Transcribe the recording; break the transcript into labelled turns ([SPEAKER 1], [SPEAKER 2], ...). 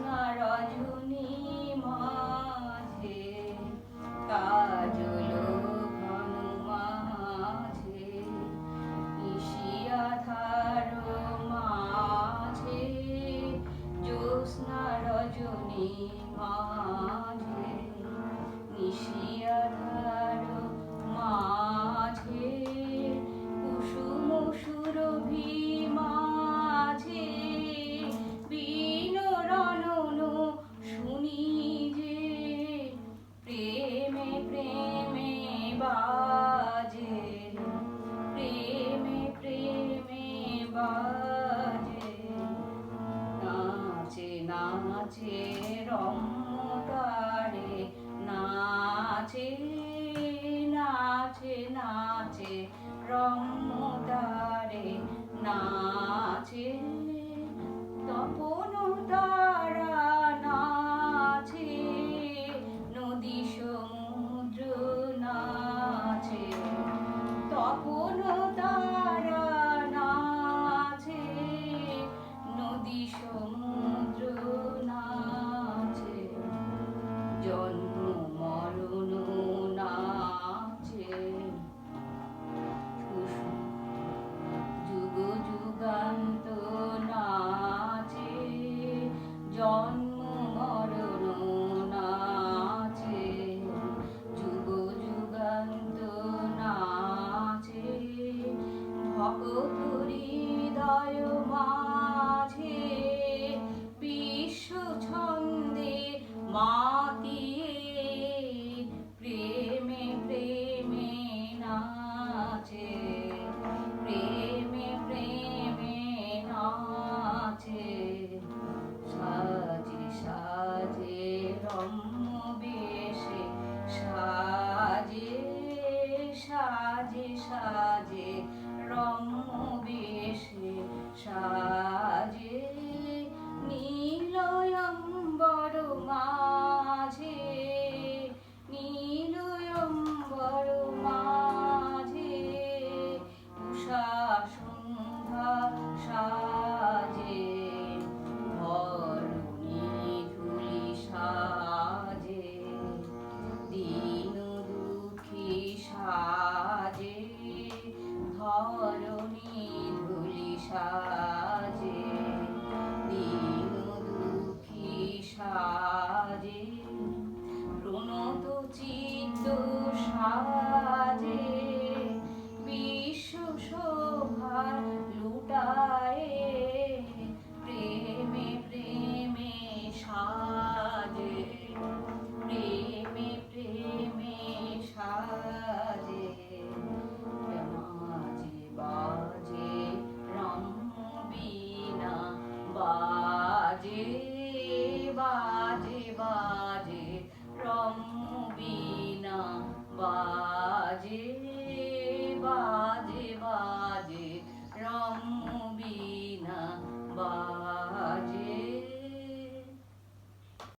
[SPEAKER 1] জ্যোৎস্না রজনী মাঝে কাজল ঘন মাঝে নিশি আঁধার মাঝে জ্যোৎস্না রজনী মাঝে নিশি আঁধার মাঝে কুসুম সুরভি মাঝে বিনোরণন শুনি যে প্রেমে প্রেমে বাজে প্রেমে প্রেমে বাজে নাচে নাচে রম্যতারে নাচে নাচে নাচে রম্যতারে নাচে তপন তারা নাচে নদী সমুদ্র নাচে তপন তারা নাচে নদী সমুদ্র নাচে জন্ম মরণ নাচে যুগ যুগান্ত নাচে জন্ম মরণ নাচে যুগ যুগান্ত নাচে ভগত হৃদয় মাঝে বিশ্ব ছন্দে মাতিয়ে প্রেমে প্রেমে নাচে প্রেমে প্রেমে নাচে সাজে সাজে রম্য বেশে সাজে সাজে সাজে রম্য বেশে সাজে নীলয়ম্বর মাঝে নীলয়ম্বর মাঝে উষা সন্ধ্যা সাজে ধরণী ধুলি সাজে দীন দুঃখী সাজে ধরণী ধুলি সাজে দীন দুঃখী সাজে প্রণত চিত্ত সাজে বিশ্ব শোভা লুটায়ে প্রেমে প্রেমে সাজে প্রেমে প্রেমে সাজে মাঝে বাজে রম্য বীণা বাজে বাজে বাজে রম্য বীণা বাজে বাজে বাজে রম্য